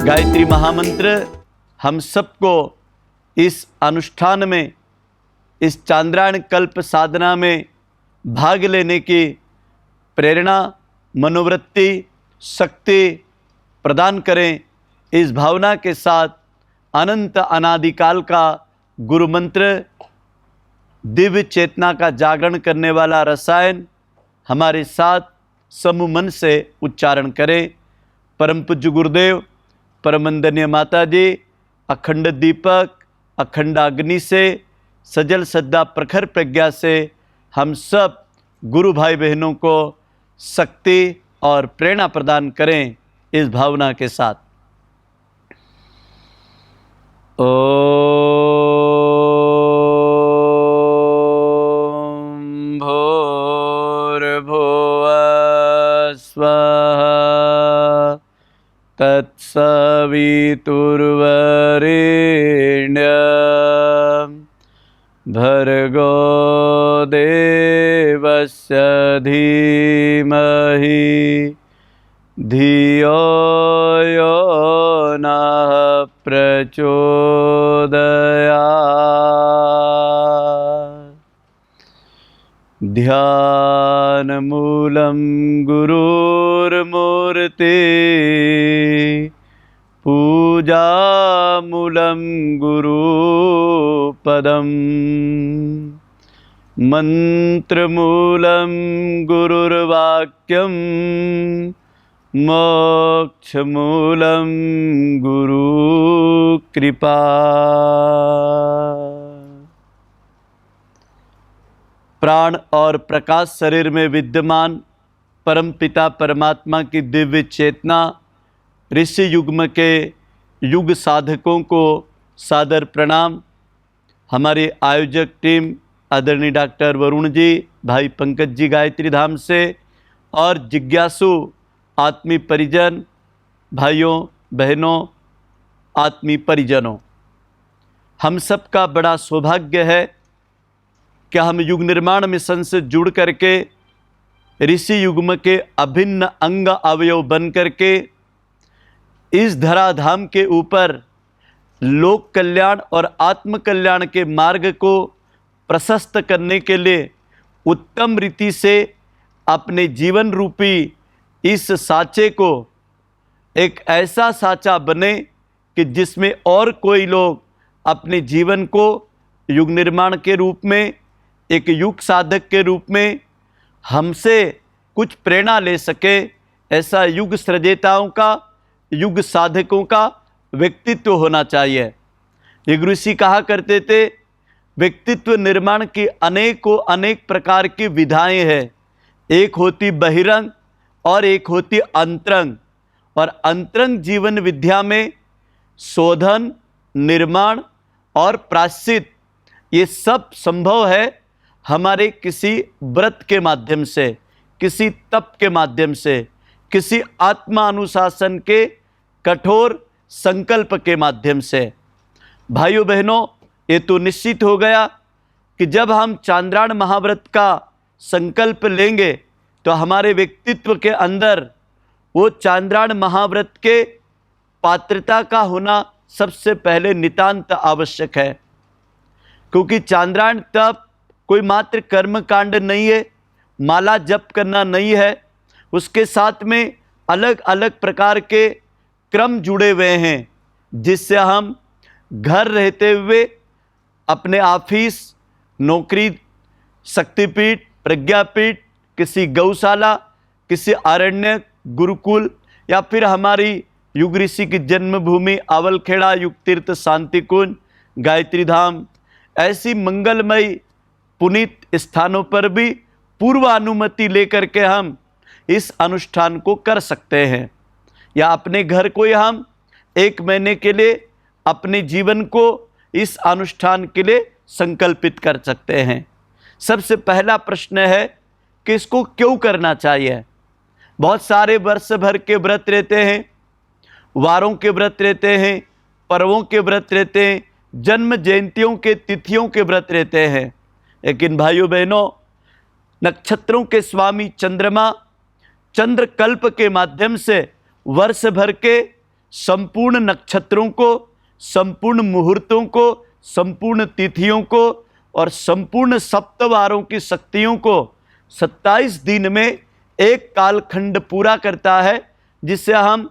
गायत्री महामंत्र हम सबको इस अनुष्ठान में, इस चांद्रायण कल्प साधना में भाग लेने की प्रेरणा, मनोवृत्ति, शक्ति प्रदान करें। इस भावना के साथ अनंत अनादिकाल का गुरु मंत्र, दिव्य चेतना का जागरण करने वाला रसायन हमारे साथ समूह मन से उच्चारण करें। परम पूज्य गुरुदेव, परमंदनीय माता जी, अखंड दीपक, अखंड अग्नि से, सजल सद्दा प्रखर प्रज्ञा से हम सब गुरु भाई बहनों को शक्ति और प्रेरणा प्रदान करें इस भावना के साथ। ओम भूर्भुवः स्वः तत्सवितुर्वरेण्यं भर्गो देवस्य धीमहि धियो यो नः प्रचोदयात्। ध्यानमूलं गुरुर्मूर्ति, पूजामूलं गुरुपदम्, मंत्रमूलं गुरुर्वाक्यं, मोक्षमूलं गुरुकृपा। प्राण और प्रकाश शरीर में विद्यमान परम पिता परमात्मा की दिव्य चेतना, ऋषि युग्म के युग साधकों को सादर प्रणाम। हमारे आयोजक टीम आदरणीय डॉक्टर वरुण जी, भाई पंकज जी गायत्री धाम से, और जिज्ञासु आत्मीय परिजन भाइयों बहनों, आत्मीय परिजनों, हम सब का बड़ा सौभाग्य है कि हम युग निर्माण मिशन से जुड़ करके ऋषि युग्म के अभिन्न अंग अवयव बन करके इस धराधाम के ऊपर लोक कल्याण और आत्म कल्याण के मार्ग को प्रशस्त करने के लिए उत्तम रीति से अपने जीवन रूपी इस साँचे को एक ऐसा साँचा बने कि जिसमें और कोई लोग अपने जीवन को युग निर्माण के रूप में, एक युग साधक के रूप में हमसे कुछ प्रेरणा ले सके। ऐसा युग सृजेताओं का, युग साधकों का व्यक्तित्व होना चाहिए। ये गुरु ऋषि कहा करते थे, व्यक्तित्व निर्माण की अनेक प्रकार की विधाएं हैं। एक होती बहिरंग और एक होती अंतरंग। और अंतरंग जीवन विद्या में शोधन, निर्माण और प्रायश्चित ये सब संभव है हमारे किसी व्रत के माध्यम से, किसी तप के माध्यम से, किसी आत्मा अनुशासन के कठोर संकल्प के माध्यम से। भाइयों बहनों, ये तो निश्चित हो गया कि जब हम चांद्रायण महाव्रत का संकल्प लेंगे तो हमारे व्यक्तित्व के अंदर वो चांद्रायण महाव्रत के पात्रता का होना सबसे पहले नितांत आवश्यक है। क्योंकि चांद्रायण तप कोई मात्र कर्म कांड नहीं है, माला जप करना नहीं है, उसके साथ में अलग अलग प्रकार के क्रम जुड़े हुए हैं जिससे हम घर रहते हुए अपने ऑफिस, नौकरी, शक्तिपीठ, प्रज्ञापीठ, किसी गौशाला, किसी अरण्य, गुरुकुल या फिर हमारी युग ऋषि की जन्मभूमि अवलखेड़ा, युग तीर्थ, शांति कुंज, गायत्री धाम, ऐसी मंगलमयी पुनीत स्थानों पर भी पूर्व अनुमति लेकर के हम इस अनुष्ठान को कर सकते हैं। या अपने घर को हम 1 महीने के लिए अपने जीवन को इस अनुष्ठान के लिए संकल्पित कर सकते हैं। सबसे पहला प्रश्न है कि इसको क्यों करना चाहिए। बहुत सारे वर्ष भर के व्रत रहते हैं, वारों के व्रत रहते हैं, पर्वों के व्रत रहते हैं, जन्म जयंतियों के तिथियों के व्रत रहते हैं। लेकिन भाइयों बहनों, नक्षत्रों के स्वामी चंद्रमा चंद्र कल्प के माध्यम से वर्ष भर के संपूर्ण नक्षत्रों को, संपूर्ण मुहूर्तों को, संपूर्ण तिथियों को और संपूर्ण सप्तवारों की शक्तियों को 27 दिन में एक कालखंड पूरा करता है, जिसे हम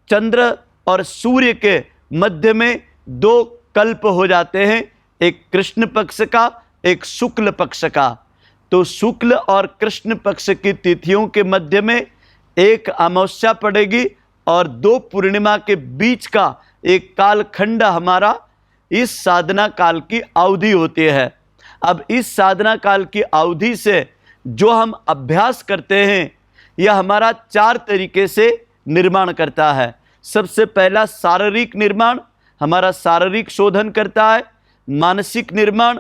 चंद्र और सूर्य के मध्य में 2 कल्प हो जाते हैं, एक कृष्ण पक्ष का, एक शुक्ल पक्ष का। तो शुक्ल और कृष्ण पक्ष की तिथियों के मध्य में एक अमावस्या पड़ेगी और 2 पूर्णिमा के बीच का एक कालखंड हमारा इस साधना काल की अवधि होती है। अब इस साधना काल की अवधि से जो हम अभ्यास करते हैं, यह हमारा 4 तरीके से निर्माण करता है। सबसे पहला शारीरिक निर्माण, हमारा शारीरिक शोधन करता है। मानसिक निर्माण,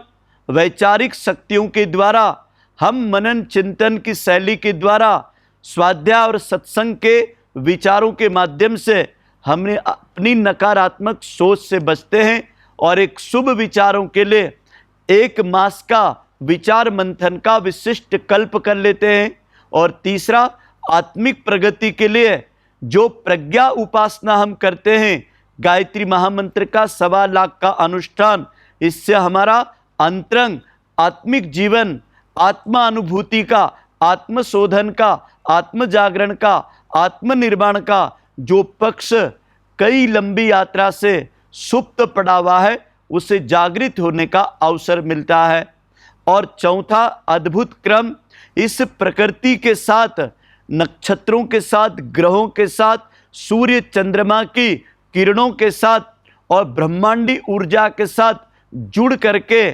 वैचारिक शक्तियों के द्वारा हम मनन चिंतन की शैली के द्वारा, स्वाध्याय और सत्संग के विचारों के माध्यम से हमने अपनी नकारात्मक सोच से बचते हैं और एक शुभ विचारों के लिए 1 मास का विचार मंथन का विशिष्ट कल्प कर लेते हैं। और तीसरा, आत्मिक प्रगति के लिए जो प्रज्ञा उपासना हम करते हैं, गायत्री महामंत्र का 1.25 लाख का अनुष्ठान, इससे हमारा अंतरंग आत्मिक जीवन, आत्मा अनुभूति का, आत्मशोधन का, आत्म जागरण का, आत्मनिर्माण का जो पक्ष कई लंबी यात्रा से सुप्त पड़ा हुआ है, उसे जागृत होने का अवसर मिलता है। और चौथा अद्भुत क्रम, इस प्रकृति के साथ, नक्षत्रों के साथ, ग्रहों के साथ, सूर्य चंद्रमा की किरणों के साथ और ब्रह्मांडी ऊर्जा के साथ जुड़ करके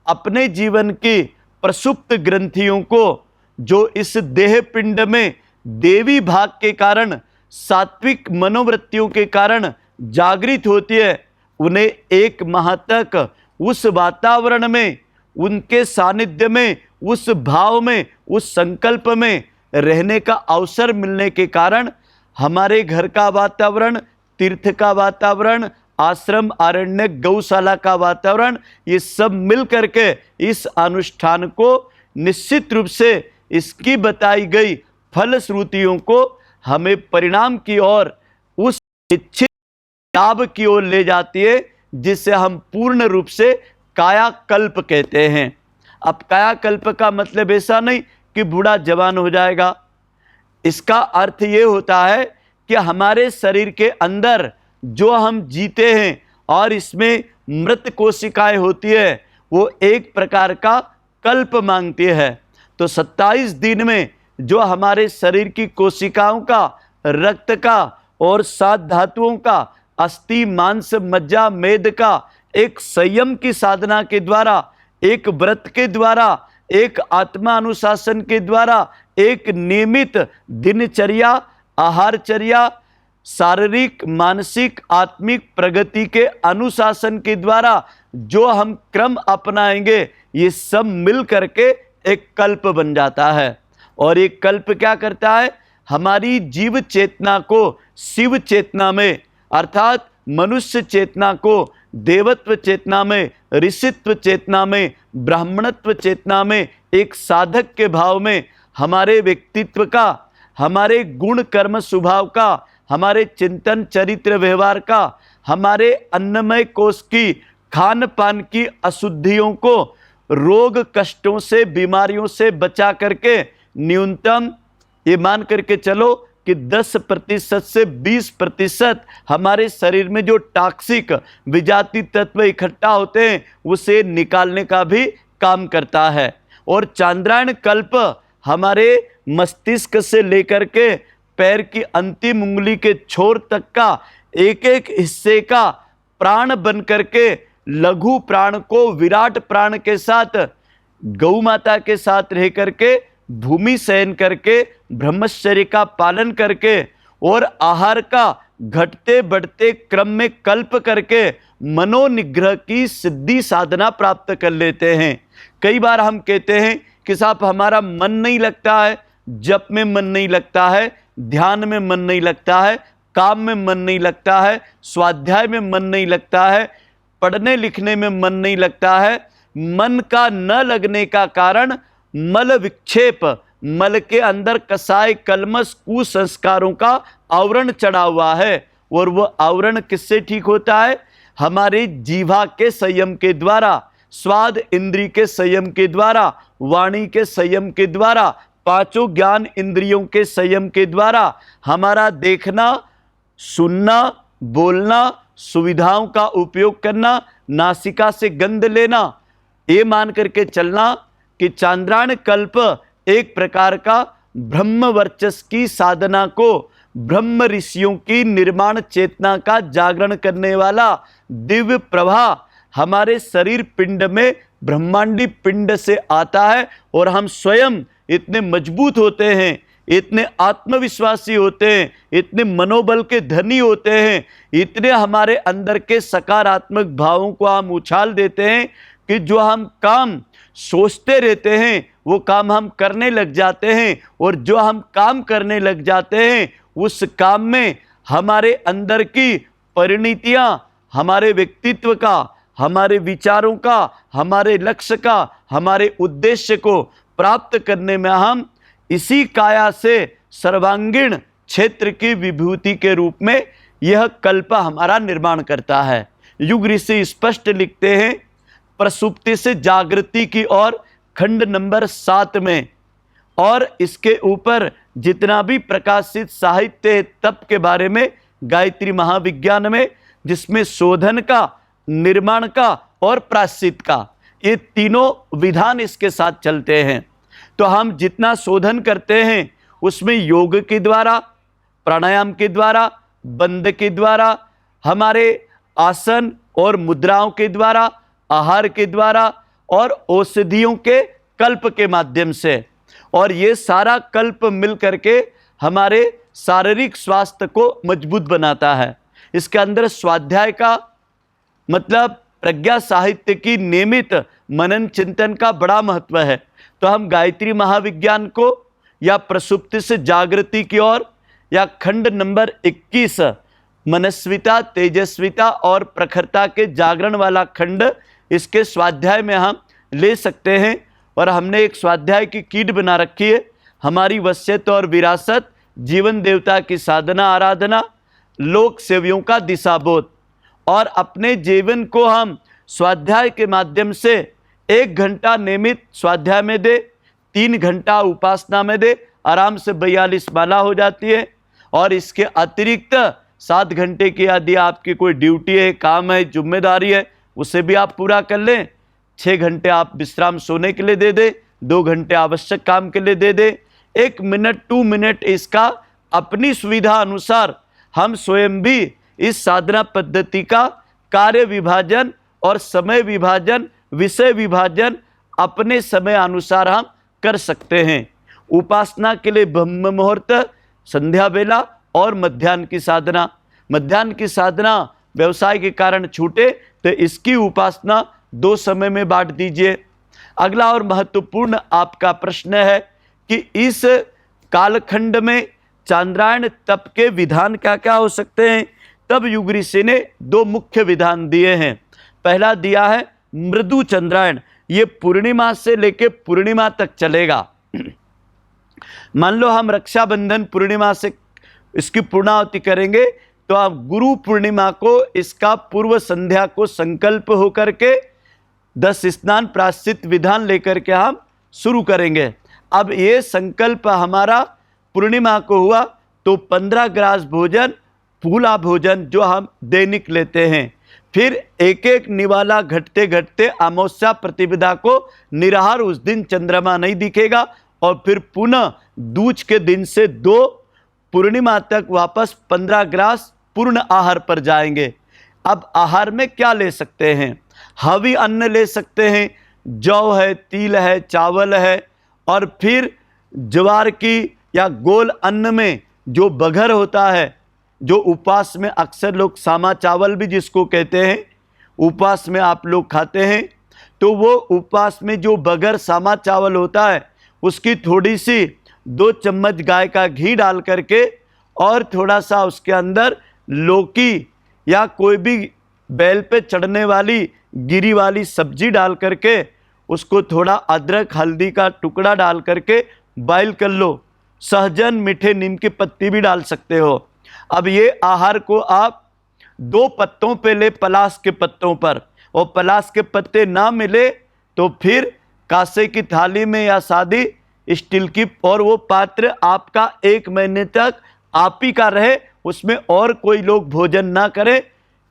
अपने जीवन की प्रसुप्त ग्रंथियों को, जो इस देह पिंड में देवी भाग के कारण, सात्विक मनोवृत्तियों के कारण जागृत होती है, उन्हें 1 माह तक उस वातावरण में, उनके सानिध्य में, उस भाव में, उस संकल्प में रहने का अवसर मिलने के कारण हमारे घर का वातावरण, तीर्थ का वातावरण, आश्रम, अरण्य, गौशाला का वातावरण, ये सब मिल करके इस अनुष्ठान को निश्चित रूप से इसकी बताई गई फलश्रुतियों को हमें परिणाम की ओर, उस इच्छित लाभ की ओर ले जाती है, जिसे हम पूर्ण रूप से कायाकल्प कहते हैं। अब कायाकल्प का मतलब ऐसा नहीं कि बूढ़ा जवान हो जाएगा। इसका अर्थ ये होता है कि हमारे शरीर के अंदर जो हम जीते हैं और इसमें मृत कोशिकाएं होती है, वो एक प्रकार का कल्प मांगती है। तो 27 दिन में जो हमारे शरीर की कोशिकाओं का, रक्त का और 7 धातुओं का, अस्थि, मांस, मज्जा, मेद का एक संयम की साधना के द्वारा, एक व्रत के द्वारा, एक आत्मा अनुशासन के द्वारा, एक नियमित दिनचर्या, आहारचर्या, शारीरिक, मानसिक, आत्मिक प्रगति के अनुशासन के द्वारा जो हम क्रम अपनाएंगे, ये सब मिल करके एक कल्प बन जाता है। और एक कल्प क्या करता है? हमारी जीव चेतना को शिव चेतना में, अर्थात मनुष्य चेतना को देवत्व चेतना में, ऋषित्व चेतना में, ब्राह्मणत्व चेतना में, एक साधक के भाव में, हमारे व्यक्तित्व का, हमारे गुण कर्म स्वभाव का, हमारे चिंतन चरित्र व्यवहार का, हमारे अन्नमय कोश की, खान पान की अशुद्धियों को, रोग कष्टों से, बीमारियों से बचा करके न्यूनतम ये मान करके चलो कि 10% से 20% हमारे शरीर में जो टॉक्सिक विजाती तत्व इकट्ठा होते हैं, उसे निकालने का भी काम करता है। और चांद्रायण कल्प हमारे मस्तिष्क से लेकर के पैर की अंतिम उंगली के छोर तक का एक एक हिस्से का प्राण बन करके लघु प्राण को विराट प्राण के साथ, गौ माता के साथ रह करके, भूमि शयन करके, ब्रह्मचर्य का पालन करके और आहार का घटते बढ़ते क्रम में कल्प करके मनोनिग्रह की सिद्धि साधना प्राप्त कर लेते हैं। कई बार हम कहते हैं कि साहब हमारा मन नहीं लगता है, जप में मन नहीं लगता है, ध्यान में मन नहीं लगता है, काम में मन नहीं लगता है, स्वाध्याय में मन नहीं लगता है, पढ़ने लिखने में मन नहीं लगता है, मन का न लगने का कारण मल विक्षेप, मल के अंदर कसाय कलमस कुसंस्कारों का आवरण चढ़ा हुआ है। और वो आवरण किससे ठीक होता है? हमारे जीवा के संयम के द्वारा, स्वाद इंद्री के संयम के द्वारा, वाणी के संयम के द्वारा, पांचों ज्ञान इंद्रियों के संयम के द्वारा, हमारा देखना, सुनना, बोलना, सुविधाओं का उपयोग करना, नासिका से गंध लेना, ये मान करके चलना कि चांद्रायण कल्प एक प्रकार का ब्रह्म वर्चस की साधना को, ब्रह्म ऋषियों की निर्माण चेतना का जागरण करने वाला दिव्य प्रभा हमारे शरीर पिंड में ब्रह्मांडी पिंड से आता है। और हम स्वयं इतने मजबूत होते हैं, इतने आत्मविश्वासी होते हैं, इतने मनोबल के धनी होते हैं, इतने हमारे अंदर के सकारात्मक भावों को हम उछाल देते हैं कि जो हम काम सोचते रहते हैं वो काम हम करने लग जाते हैं। और जो हम काम करने लग जाते हैं उस काम में हमारे अंदर की परिणतियां, हमारे व्यक्तित्व का, हमारे विचारों का, हमारे लक्ष्य का, हमारे उद्देश्य को प्राप्त करने में हम इसी काया से सर्वांगीण क्षेत्र की विभूति के रूप में यह कल्प हमारा निर्माण करता है। युग ऋषि स्पष्ट लिखते हैं प्रसुप्ति से जागृति की ओर खंड नंबर 7 में, और इसके ऊपर जितना भी प्रकाशित साहित्य है तप के बारे में गायत्री महाविज्ञान में, जिसमें शोधन का, निर्माण का और प्रायश्चित का, ये तीनों विधान इसके साथ चलते हैं। तो हम जितना शोधन करते हैं उसमें योग के द्वारा, प्राणायाम के द्वारा, बंद के द्वारा, हमारे आसन और मुद्राओं के द्वारा, आहार के द्वारा और औषधियों के कल्प के माध्यम से, और ये सारा कल्प मिल करके हमारे शारीरिक स्वास्थ्य को मजबूत बनाता है। इसके अंदर स्वाध्याय का मतलब प्रज्ञा साहित्य की नियमित मनन चिंतन का बड़ा महत्व है। तो हम गायत्री महाविज्ञान को या प्रसुप्ति से जागृति की ओर या खंड नंबर 21 मनस्विता, तेजस्विता और प्रखरता के जागरण वाला खंड, इसके स्वाध्याय में हम ले सकते हैं। और हमने एक स्वाध्याय की कीट बना रखी है, हमारी वसीयत और विरासत, जीवन देवता की साधना आराधना, लोक सेवियों का दिशाबोध। और अपने जीवन को हम स्वाध्याय के माध्यम से 1 घंटा नियमित स्वाध्याय में दे, 3 घंटा उपासना में दे, आराम से 42 माला हो जाती है। और इसके अतिरिक्त 7 घंटे की यदि आपकी कोई ड्यूटी है, काम है, जिम्मेदारी है, उसे भी आप पूरा कर लें। 6 घंटे आप विश्राम सोने के लिए दे दे, 2 घंटे आवश्यक काम के लिए दे दे, 1 मिनट 2 मिनट इसका अपनी सुविधा अनुसार हम स्वयं भी इस साधना पद्धति का कार्य विभाजन और समय विभाजन, विषय विभाजन अपने समय अनुसार हम कर सकते हैं। उपासना के लिए ब्रह्म मुहूर्त, संध्या बेला और मध्याह्न की साधना। मध्याह्न की साधना व्यवसाय के कारण छूटे तो इसकी उपासना 2 समय में बांट दीजिए। अगला और महत्वपूर्ण आपका प्रश्न है कि इस कालखंड में चांद्रायण तप के विधान क्या क्या हो सकते हैं। तब युग ऋषि ने 2 मुख्य विधान दिए हैं। पहला दिया है मृदु चंद्रायण, ये पूर्णिमा से लेकर पूर्णिमा तक चलेगा। मान लो हम रक्षाबंधन पूर्णिमा से इसकी पूर्णाहुति करेंगे तो आप गुरु पूर्णिमा को इसका पूर्व संध्या को संकल्प होकर के 10 स्नान प्रायश्चित विधान लेकर के हम शुरू करेंगे। अब ये संकल्प हमारा पूर्णिमा को हुआ तो 15 ग्रास भोजन, फूला भोजन जो हम दैनिक लेते हैं, फिर एक एक निवाला घटते घटते अमावस्या प्रतिपदा को निराहार, उस दिन चंद्रमा नहीं दिखेगा, और फिर पुनः दूज के दिन से 2 पूर्णिमा तक वापस 15 ग्रास पूर्ण आहार पर जाएंगे। अब आहार में क्या ले सकते हैं? हवी अन्न ले सकते हैं, जौ है, तिल है, चावल है, और फिर ज्वार की या गोल अन्न में जो बघर होता है, जो उपवास में अक्सर लोग सामा चावल भी जिसको कहते हैं, उपवास में आप लोग खाते हैं, तो वो उपवास में जो बघर सामा चावल होता है उसकी थोड़ी सी 2 चम्मच गाय का घी डाल करके और थोड़ा सा उसके अंदर लौकी या कोई भी बैल पे चढ़ने वाली गिरी वाली सब्जी डाल करके उसको थोड़ा अदरक हल्दी का टुकड़ा डाल करके बॉयल कर लो। सहजन मीठे नीम की पत्ती भी डाल सकते हो। अब ये आहार को आप 2 पत्तों पे ले, पलास के पत्तों पर, और पलास के पत्ते ना मिले तो फिर कांसे की थाली में या सादी स्टील की, और वो पात्र आपका 1 महीने तक आप ही का रहे, उसमें और कोई लोग भोजन ना करें।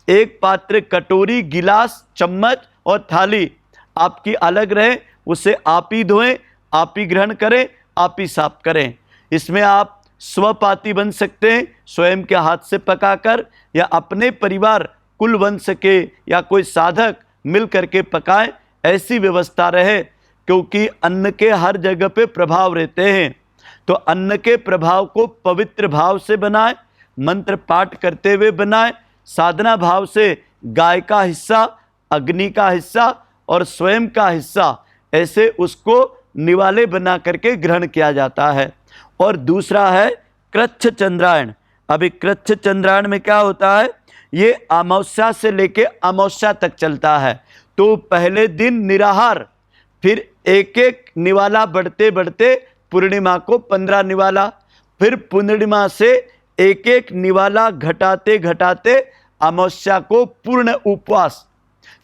एक पात्र, कटोरी, गिलास, चम्मच और थाली आपकी अलग रहे, उसे आप ही धोएं, आप ही ग्रहण करें, आप ही साफ करें। इसमें आप स्वपाती बन सकते हैं, स्वयं के हाथ से पकाकर, या अपने परिवार कुल वंश के या कोई साधक मिल करके पकाएं, ऐसी व्यवस्था रहे। क्योंकि अन्न के हर जगह पे प्रभाव रहते हैं, तो अन्न के प्रभाव को पवित्र भाव से बनाएं, मंत्र पाठ करते हुए बनाएं, साधना भाव से गाय का हिस्सा, अग्नि का हिस्सा और स्वयं का हिस्सा, ऐसे उसको निवाले बना करके ग्रहण किया जाता है। और दूसरा है कृच्छ चंद्रायण। अभी कृच्छ चंद्रायण में क्या होता है, ये अमावस्या से लेके अमावस्या तक चलता है। तो पहले दिन निराहार, फिर एक एक निवाला बढ़ते बढ़ते पूर्णिमा को 15 निवाला, फिर पूर्णिमा से एक एक निवाला घटाते घटाते अमावस्या को पूर्ण उपवास।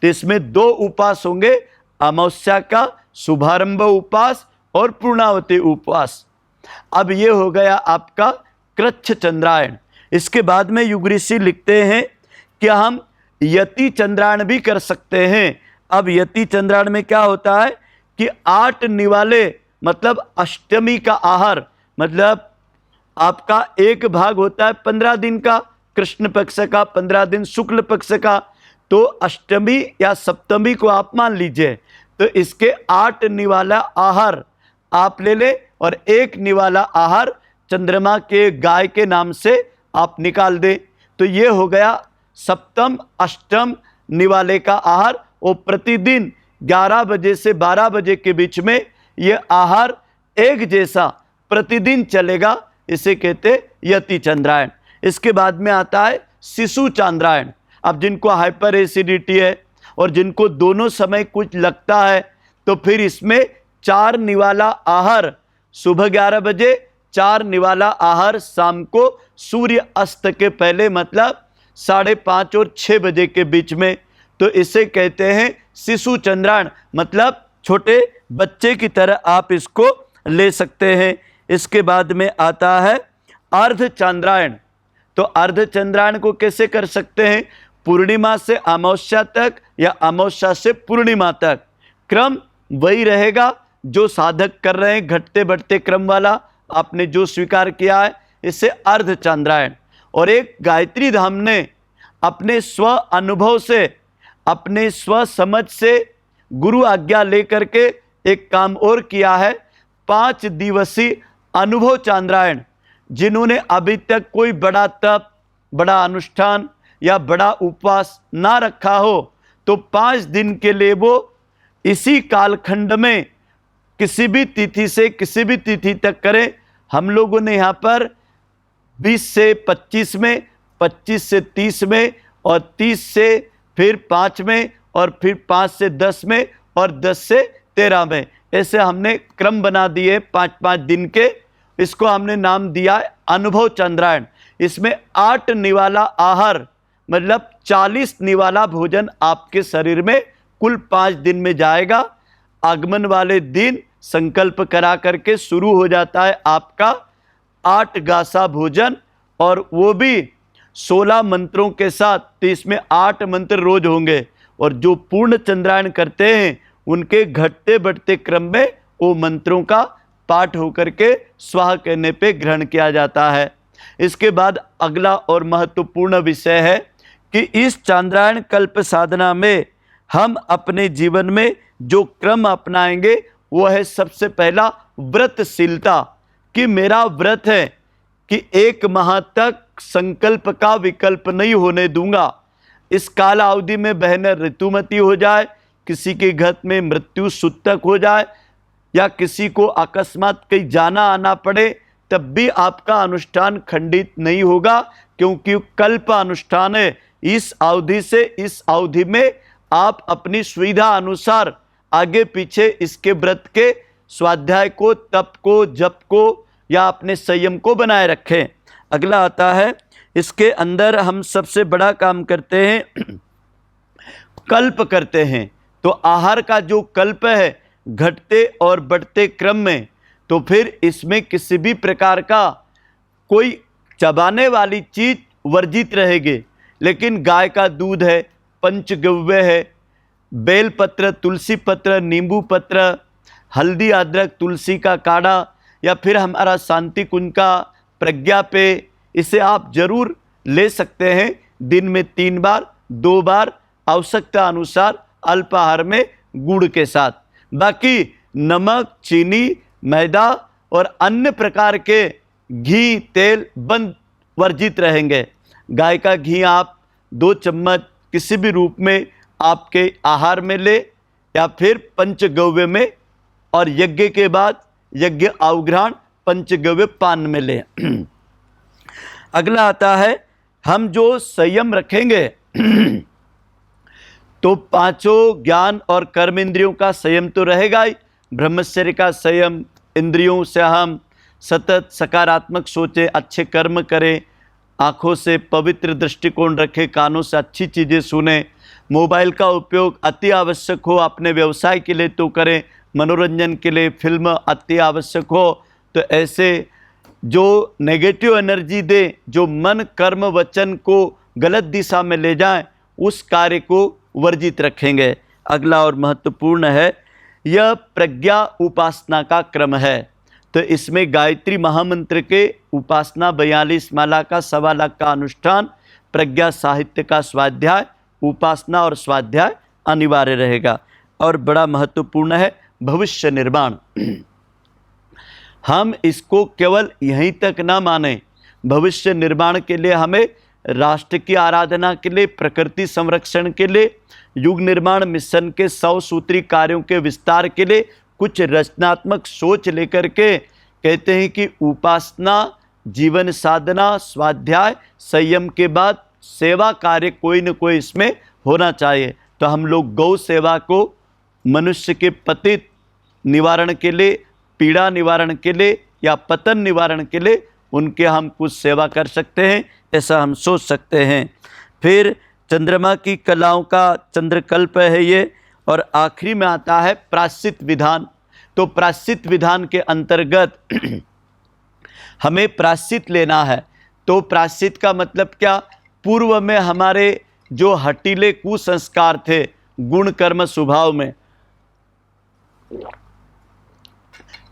तो इसमें 2 उपवास होंगे, अमावस्या का शुभारंभ उपवास और पूर्णावती उपवास। अब ये हो गया आपका कृच्छ चंद्रायण। इसके बाद में युग ऋषि लिखते हैं कि हम यति चंद्रायण भी कर सकते हैं। अब यति चंद्रायण में क्या होता है कि 8 निवाले, मतलब अष्टमी का आहार, मतलब आपका एक भाग होता है 15 दिन का, कृष्ण पक्ष का 15 दिन शुक्ल पक्ष का, तो अष्टमी या सप्तमी को आप मान लीजिए, तो इसके 8 निवाला आहार आप ले लें और 1 निवाला आहार चंद्रमा के गाय के नाम से आप निकाल दें। तो ये हो गया सप्तम अष्टम निवाले का आहार। और प्रतिदिन 11 बजे से 12 बजे के बीच में ये आहार एक जैसा प्रतिदिन चलेगा, इसे कहते यति चंद्रायण। इसके बाद में आता है शिशु चंद्रायण। अब जिनको हाइपर एसिडिटी है और जिनको दोनों समय कुछ लगता है, तो फिर इसमें 4 निवाला आहार सुबह 11 बजे, 4 निवाला आहार शाम को सूर्य अस्त के पहले, मतलब 5:30 और 6 बजे के बीच में। तो इसे कहते हैं शिशु चंद्रायण, मतलब छोटे बच्चे की तरह आप इसको ले सकते हैं। इसके बाद में आता है अर्ध चंद्रायण। तो अर्ध चंद्रायण को कैसे कर सकते हैं, पूर्णिमा से अमावस्या तक या अमावस्या से पूर्णिमा तक, क्रम वही रहेगा जो साधक कर रहे हैं, घटते बढ़ते क्रम वाला आपने जो स्वीकार किया है, इसे अर्ध चंद्रायण। और एक गायत्री धाम ने अपने स्व अनुभव से, अपने स्व समझ से गुरु आज्ञा लेकर के एक काम और किया है, 5 दिवसीय अनुभव चंद्रायण। जिन्होंने अभी तक कोई बड़ा तप, बड़ा अनुष्ठान या बड़ा उपवास ना रखा हो, तो 5 दिन के लिए वो इसी कालखंड में किसी भी तिथि से किसी भी तिथि तक करें। हम लोगों ने यहाँ पर 20 से 25 में, 25 से 30 में, और 30 से फिर 5 में, और फिर 5 से 10 में, और 10 से 13 में, ऐसे हमने क्रम बना दिए 5-5 दिन के। इसको हमने नाम दिया है अनुभव चंद्रायण। इसमें 8 निवाला आहार, मतलब 40 निवाला भोजन आपके शरीर में कुल 5 दिन में जाएगा। आगमन वाले दिन संकल्प करा करके शुरू हो जाता है आपका 8 गासा भोजन, और वो भी 16 मंत्रों के साथ। तो इसमें 8 मंत्र रोज होंगे, और जो पूर्ण चंद्रायण करते हैं उनके घटते बढ़ते क्रम में वो मंत्रों का पाठ होकर के स्वाहा कहने पे ग्रहण किया जाता है। इसके बाद अगला और महत्वपूर्ण विषय है कि इस चंद्रायण कल्प साधना में हम अपने जीवन में जो क्रम अपनाएंगे वो है सबसे पहला व्रतशीलता, कि मेरा व्रत है कि 1 माह तक संकल्प का विकल्प नहीं होने दूंगा। इस काल अवधि में बहन ऋतुमती हो जाए, किसी के घर में मृत्यु सूतक हो जाए, या किसी को अकस्मात कहीं जाना आना पड़े, तब भी आपका अनुष्ठान खंडित नहीं होगा, क्योंकि कल्प अनुष्ठान है। इस अवधि से इस अवधि में आप अपनी सुविधा अनुसार आगे पीछे इसके व्रत के स्वाध्याय को, तप को, जप को या अपने संयम को बनाए रखें। अगला आता है, इसके अंदर हम सबसे बड़ा काम करते हैं, कल्प करते हैं। तो आहार का जो कल्प है घटते और बढ़ते क्रम में, तो फिर इसमें किसी भी प्रकार का कोई चबाने वाली चीज वर्जित रहेगी। लेकिन गाय का दूध है, पंचगव्य है, बेलपत्र, तुलसी पत्र, नींबू पत्र, हल्दी, अदरक, तुलसी का काढ़ा, या फिर हमारा शांति कुंज का प्रज्ञा पे, इसे आप जरूर ले सकते हैं। दिन में 3 बार, 2 बार, आवश्यकता अनुसार अल्पाहार में गुड़ के साथ। बाकी नमक, चीनी, मैदा और अन्य प्रकार के घी, तेल बंद, वर्जित रहेंगे। गाय का घी आप 2 चम्मच किसी भी रूप में आपके आहार में ले, या फिर पंचगव्य में, और यज्ञ के बाद यज्ञ अवग्रहण पंचगव्य पान में ले। अगला आता है, हम जो संयम रखेंगे तो 5 ज्ञान और कर्म इंद्रियों का संयम तो रहेगा ही। ब्रह्मचर्य का संयम, इंद्रियों से हम सतत सकारात्मक सोचें, अच्छे कर्म करें, आँखों से पवित्र दृष्टिकोण रखें, कानों से अच्छी चीज़ें सुने, मोबाइल का उपयोग अति आवश्यक हो अपने व्यवसाय के लिए तो करें, मनोरंजन के लिए फिल्म अति आवश्यक हो तो ऐसे जो नेगेटिव एनर्जी दे, जो मन कर्म वचन को गलत दिशा में ले जाए, उस कार्य को वर्जित रखेंगे। अगला और महत्वपूर्ण है, यह प्रज्ञा उपासना का क्रम है। तो इसमें गायत्री महामंत्र के उपासना 42 माला का 1.25 लाख का अनुष्ठान, प्रज्ञा साहित्य का स्वाध्याय, उपासना और स्वाध्याय अनिवार्य रहेगा। और बड़ा महत्वपूर्ण है भविष्य निर्माण। हम इसको केवल यहीं तक ना माने, भविष्य निर्माण के लिए हमें राष्ट्र की आराधना के लिए, प्रकृति संरक्षण के लिए, युग निर्माण मिशन के 100 सूत्री कार्यों के विस्तार के लिए कुछ रचनात्मक सोच लेकर के कहते हैं कि उपासना, जीवन साधना, स्वाध्याय, संयम के बाद सेवा कार्य कोई न कोई इसमें होना चाहिए। तो हम लोग गौ सेवा को मनुष्य के पतित निवारण के लिए, पीड़ा निवारण के लिए या पतन निवारण के लिए उनके हम कुछ सेवा कर सकते हैं, ऐसा हम सोच सकते हैं। फिर चंद्रमा की कलाओं का चंद्रकल्प है ये। और आखिरी में आता है प्रायश्चित विधान। तो प्रायश्चित विधान के अंतर्गत हमें प्रायश्चित लेना है। तो प्रायश्चित का मतलब क्या, पूर्व में हमारे जो हटीले कुसंस्कार थे गुण कर्म स्वभाव में,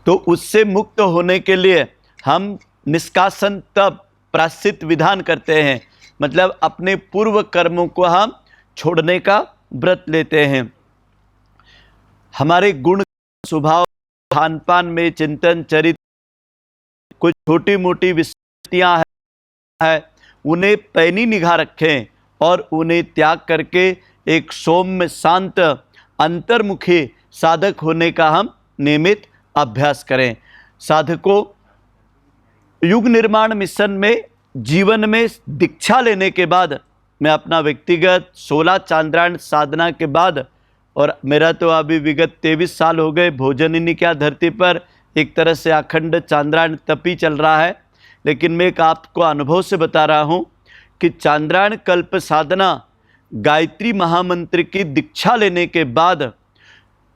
तो उससे मुक्त होने के लिए हम निष्कासन तब प्रायश्चित विधान करते हैं। मतलब अपने पूर्व कर्मों को हम छोड़ने का व्रत लेते हैं। हमारे गुण स्वभाव, खान पान में, चिंतन चरित्र, कुछ छोटी मोटी विस्मृतियां हैं, उन्हें पैनी निगाह रखें और उन्हें त्याग करके एक सौम्य, शांत, अंतर्मुखी साधक होने का हम नियमित अभ्यास करें। साधकों, युग निर्माण मिशन में जीवन में दीक्षा लेने के बाद, मैं अपना व्यक्तिगत 16 चांद्रायण साधना के बाद, और मेरा तो अभी विगत 23 साल हो गए भोजन ही नहीं किया धरती पर, एक तरह से अखंड चांद्रायण तपी चल रहा है। लेकिन मैं एक आपको अनुभव से बता रहा हूँ कि चांद्रायण कल्प साधना गायत्री महामंत्र की दीक्षा लेने के बाद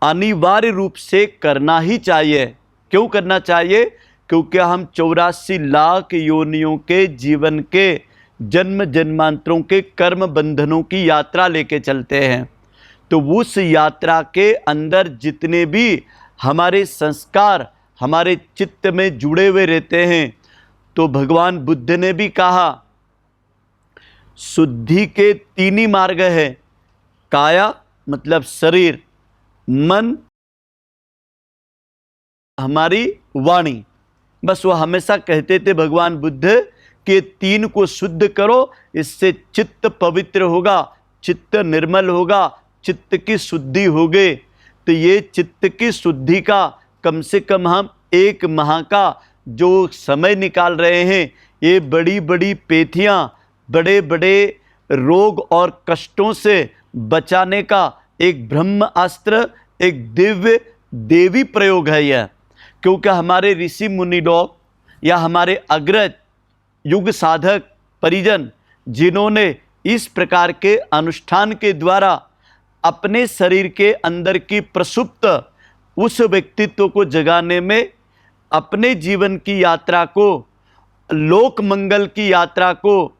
अनिवार्य रूप से करना ही चाहिए। क्यों करना चाहिए? क्योंकि हम 84 लाख योनियों के जीवन के जन्म जन्मांतरों के कर्म बंधनों की यात्रा लेके चलते हैं। तो उस यात्रा के अंदर जितने भी हमारे संस्कार हमारे चित्त में जुड़े हुए रहते हैं, तो भगवान बुद्ध ने भी कहा शुद्धि के 3 ही मार्ग है, काया मतलब शरीर, मन, हमारी वाणी। बस वो हमेशा कहते थे भगवान बुद्ध कि 3 को शुद्ध करो, इससे चित्त पवित्र होगा, चित्त निर्मल होगा, चित्त की शुद्धि होगी। तो ये चित्त की शुद्धि का कम से कम हम 1 माह का जो समय निकाल रहे हैं, ये बड़ी बड़ी पेथियाँ, बड़े बड़े रोग और कष्टों से बचाने का एक ब्रह्मास्त्र, एक दिव्य देवी प्रयोग है यह। क्योंकि हमारे ऋषि मुनि लोग या हमारे अग्रज युग साधक परिजन जिन्होंने इस प्रकार के अनुष्ठान के द्वारा अपने शरीर के अंदर की प्रसुप्त उस व्यक्तित्व को जगाने में, अपने जीवन की यात्रा को, लोक मंगल की यात्रा को,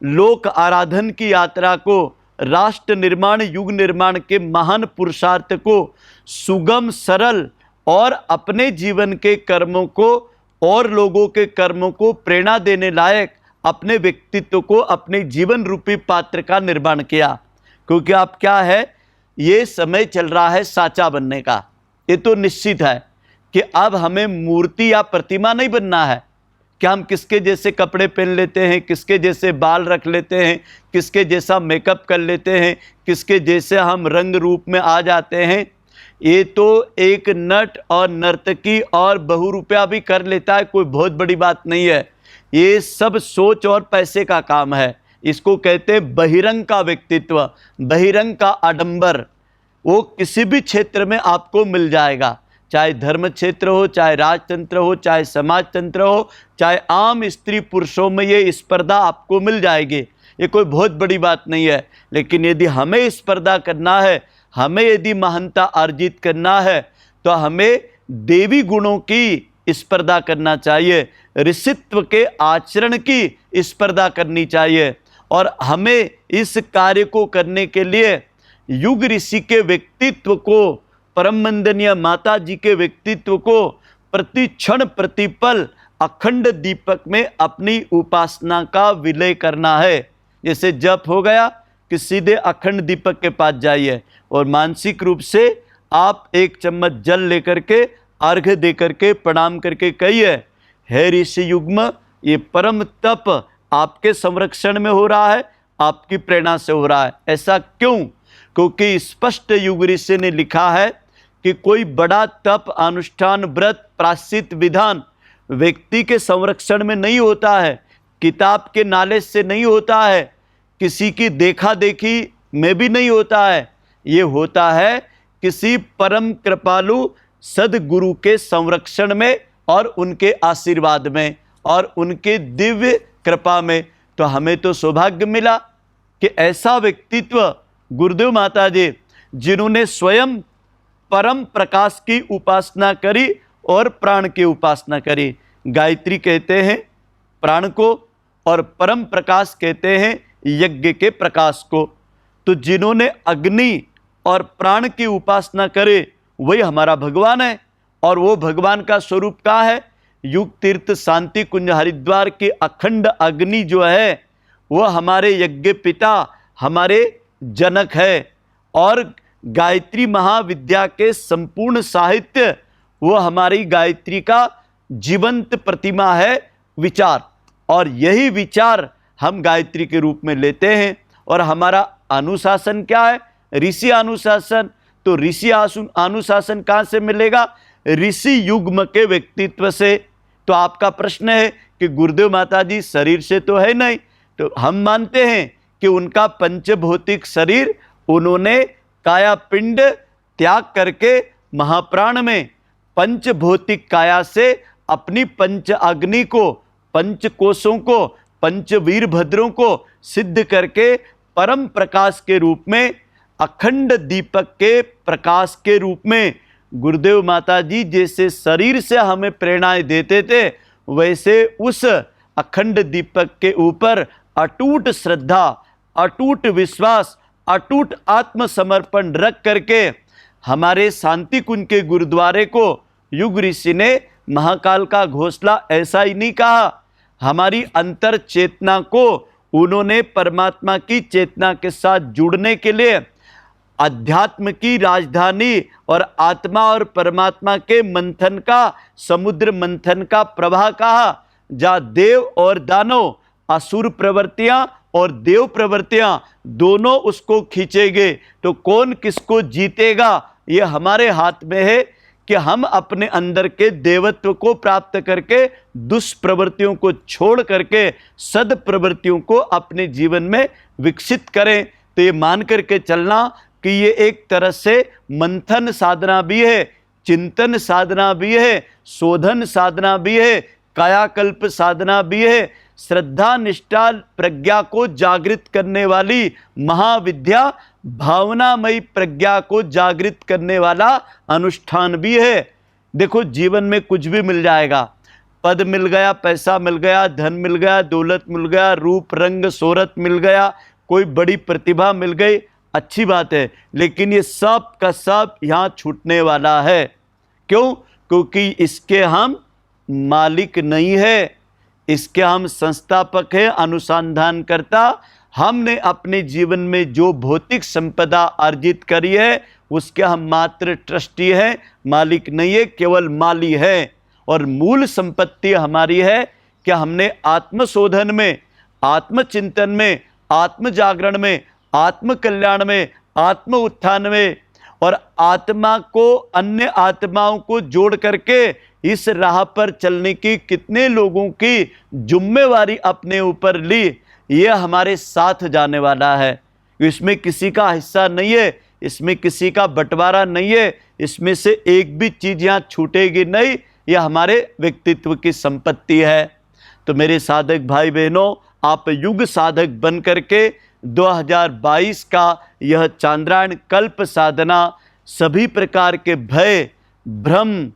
लोक आराधन की यात्रा को, राष्ट्र निर्माण युग निर्माण के महान पुरुषार्थ को सुगम सरल और अपने जीवन के कर्मों को और लोगों के कर्मों को प्रेरणा देने लायक अपने व्यक्तित्व को अपने जीवन रूपी पात्र का निर्माण किया। क्योंकि अब क्या है, ये समय चल रहा है साचा बनने का। ये तो निश्चित है कि अब हमें मूर्ति या प्रतिमा नहीं बनना है कि हम किसके जैसे कपड़े पहन लेते हैं, किसके जैसे बाल रख लेते हैं, किसके जैसा मेकअप कर लेते हैं, किसके जैसे हम रंग रूप में आ जाते हैं। ये तो एक नट और नर्तकी और बहुरूपया भी कर लेता है, कोई बहुत बड़ी बात नहीं है। ये सब सोच और पैसे का काम है। इसको कहते हैं बहिरंग का व्यक्तित्व, बहिरंग का आडंबर। वो किसी भी क्षेत्र में आपको मिल जाएगा, चाहे धर्म क्षेत्र हो, चाहे राजतंत्र हो, चाहे समाजतंत्र हो, चाहे आम स्त्री पुरुषों में ये स्पर्धा आपको मिल जाएगी। ये कोई बहुत बड़ी बात नहीं है। लेकिन यदि हमें स्पर्धा करना है, हमें यदि महानता अर्जित करना है, तो हमें देवी गुणों की स्पर्धा करना चाहिए, ऋषित्व के आचरण की स्पर्धा करनी चाहिए। और हमें इस कार्य को करने के लिए युग ऋषि के व्यक्तित्व को, परम वंदनीय माता जी के व्यक्तित्व को प्रति क्षण प्रतिपल अखंड दीपक में अपनी उपासना का विलय करना है। जैसे जप हो गया कि सीधे अखंड दीपक के पास जाइए और मानसिक रूप से आप एक चम्मच जल लेकर के अर्घ्य दे करके प्रणाम करके कहिए, हे ऋषि युग्म, ये परम तप आपके संरक्षण में हो रहा है, आपकी प्रेरणा से हो रहा है। ऐसा क्यों? क्योंकि स्पष्ट युग ऋषि ने लिखा है कि कोई बड़ा तप, अनुष्ठान, व्रत, प्रायश्चित, विधान व्यक्ति के संरक्षण में नहीं होता है, किताब के नॉलेज से नहीं होता है, किसी की देखा देखी में भी नहीं होता है। ये होता है किसी परम कृपालु सदगुरु के संरक्षण में और उनके आशीर्वाद में और उनके दिव्य कृपा में। तो हमें तो सौभाग्य मिला कि ऐसा व्यक्तित्व गुरुदेव माता जी, जिन्होंने स्वयं परम प्रकाश की उपासना करी और प्राण की उपासना करी। गायत्री कहते हैं प्राण को और परम प्रकाश कहते हैं यज्ञ के प्रकाश को। तो जिन्होंने अग्नि और प्राण की उपासना करे वही हमारा भगवान है। और वो भगवान का स्वरूप क्या है? युग तीर्थ शांति कुंज हरिद्वार की अखंड अग्नि जो है वो हमारे यज्ञ पिता, हमारे जनक है। और गायत्री महाविद्या के संपूर्ण साहित्य वो हमारी गायत्री का जीवंत प्रतिमा है, विचार। और यही विचार हम गायत्री के रूप में लेते हैं। और हमारा अनुशासन क्या है? ऋषि अनुशासन। तो ऋषि अनुशासन कहाँ से मिलेगा? ऋषि युग्म के व्यक्तित्व से। तो आपका प्रश्न है कि गुरुदेव माता जी शरीर से तो है नहीं, तो हम मानते हैं कि उनका पंचभौतिक शरीर उन्होंने काया पिंड त्याग करके महाप्राण में पंचभौतिक काया से अपनी पंच अग्नि को, पंच कोशों को, पंच वीरभद्रों को सिद्ध करके परम प्रकाश के रूप में, अखंड दीपक के प्रकाश के रूप में गुरुदेव माता जी जैसे शरीर से हमें प्रेरणाएं देते थे, वैसे उस अखंड दीपक के ऊपर अटूट श्रद्धा, अटूट विश्वास, अटूट आत्मसमर्पण रख करके हमारे शांति कुंज के गुरुद्वारे को युग ऋषि ने महाकाल का घोंसला ऐसा ही नहीं कहा। हमारी अंतर चेतना को उन्होंने परमात्मा की चेतना के साथ जुड़ने के लिए अध्यात्म की राजधानी और आत्मा और परमात्मा के मंथन का, समुद्र मंथन का प्रवाह कहा, जहाँ देव और दानव, असुर प्रवृत्तियां और देव प्रवृत्तियां दोनों उसको खींचेंगे। तो कौन किसको जीतेगा ये हमारे हाथ में है कि हम अपने अंदर के देवत्व को प्राप्त करके दुष्प्रवृत्तियों को छोड़ करके सद्प्रवृत्तियों को अपने जीवन में विकसित करें। तो ये मान करके चलना कि ये एक तरह से मंथन साधना भी है, चिंतन साधना भी है, शोधन साधना भी है, कायाकल्प साधना भी है, श्रद्धा निष्ठा प्रज्ञा को जागृत करने वाली महाविद्या, भावनामयी प्रज्ञा को जागृत करने वाला अनुष्ठान भी है। देखो, जीवन में कुछ भी मिल जाएगा, पद मिल गया, पैसा मिल गया, धन मिल गया, दौलत मिल गया, रूप रंग शोहरत मिल गया, कोई बड़ी प्रतिभा मिल गई, अच्छी बात है, लेकिन ये सब का सब यहाँ छूटने वाला है। क्यों? क्योंकि इसके हम मालिक नहीं है, इसके हम संस्थापक है, अनुसंधानकर्ता। हमने अपने जीवन में जो भौतिक संपदा अर्जित करी है उसके हम मात्र ट्रस्टी हैं, मालिक नहीं है, केवल माली है। और मूल संपत्ति हमारी है कि हमने आत्मशोधन में, आत्मचिंतन में, आत्म जागरण में, आत्म कल्याण में, आत्म उत्थान में और आत्मा को अन्य आत्माओं को जोड़ करके इस राह पर चलने की कितने लोगों की जिम्मेवारी अपने ऊपर ली, ये हमारे साथ जाने वाला है। इसमें किसी का हिस्सा नहीं है, इसमें किसी का बंटवारा नहीं है, इसमें से एक भी चीज यहाँ छूटेगी नहीं, यह हमारे व्यक्तित्व की संपत्ति है। तो मेरे साधक भाई बहनों, आप युग साधक बन करके 2022 का यह चांद्रायण कल्प साधना सभी प्रकार के भय, भ्रम,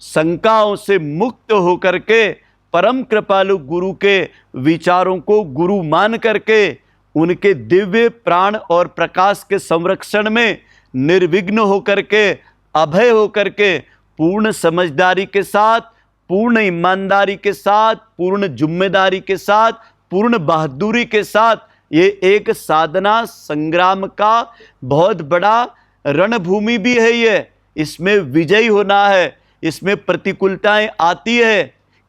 शंकाओं से मुक्त होकर के परम कृपालु गुरु के विचारों को गुरु मान करके उनके दिव्य प्राण और प्रकाश के संरक्षण में निर्विघ्न होकर के, अभय होकर के, पूर्ण समझदारी के साथ, पूर्ण ईमानदारी के साथ, पूर्ण जिम्मेदारी के साथ, पूर्ण बहादुरी के साथ ये एक साधना संग्राम का बहुत बड़ा रणभूमि भी है। ये इसमें विजयी होना है, इसमें प्रतिकूलताएं आती है।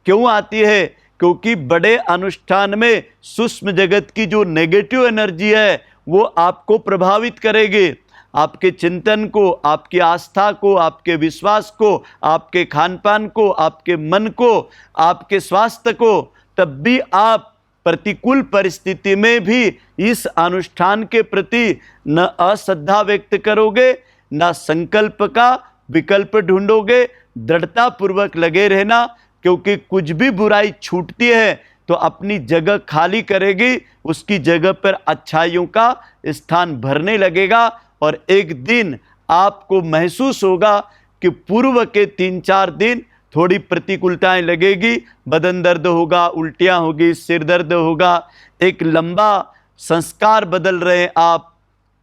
क्यों आती है? क्योंकि बड़े अनुष्ठान में सूक्ष्म जगत की जो नेगेटिव एनर्जी है वो आपको प्रभावित करेगी, आपके चिंतन को, आपकी आस्था को, आपके विश्वास को, आपके खान पान को, आपके मन को, आपके स्वास्थ्य को। तब भी आप प्रतिकूल परिस्थिति में भी इस अनुष्ठान के प्रति न अश्रद्धा व्यक्त करोगे, न संकल्प का विकल्प ढूंढोगे। दृढ़ता पूर्वक लगे रहना, क्योंकि कुछ भी बुराई छूटती है तो अपनी जगह खाली करेगी, उसकी जगह पर अच्छाइयों का स्थान भरने लगेगा और एक दिन आपको महसूस होगा कि पूर्व के 3-4 दिन थोड़ी प्रतिकूलताएं लगेगी, बदन दर्द होगा, उल्टियां होगी, सिर दर्द होगा, एक लंबा संस्कार बदल रहे हैं आप।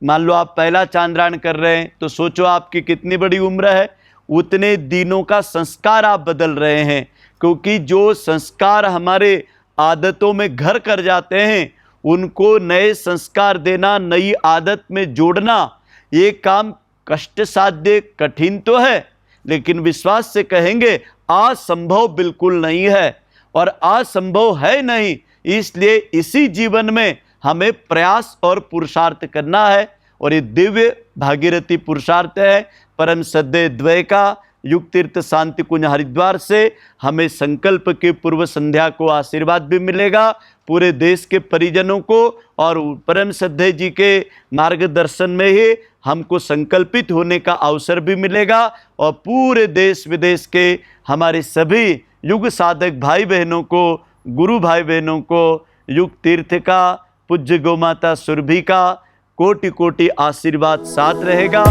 मान लो आप पहला चांद्रायण कर रहे हैं तो सोचो आपकी कितनी बड़ी उम्र है, उतने दिनों का संस्कार आप बदल रहे हैं। क्योंकि जो संस्कार हमारे आदतों में घर कर जाते हैं उनको नए संस्कार देना, नई आदत में जोड़ना, ये काम कष्ट साध्य, कठिन तो है, लेकिन विश्वास से कहेंगे असंभव बिल्कुल नहीं है। और असंभव है नहीं, इसलिए इसी जीवन में हमें प्रयास और पुरुषार्थ करना है। और ये दिव्य भागीरथी पुरुषार्थ है परम सद्य द्वय का युग तीर्थ शांति कुंज हरिद्वार से हमें संकल्प की पूर्व संध्या को आशीर्वाद भी मिलेगा, पूरे देश के परिजनों को, और परम सद्य जी के मार्गदर्शन में ही हमको संकल्पित होने का अवसर भी मिलेगा। और पूरे देश विदेश के हमारे सभी युग साधक भाई बहनों को, गुरु भाई बहनों को युग तीर्थ का, पूज्य गौमाता सुरभि का कोटि कोटि आशीर्वाद साथ रहेगा।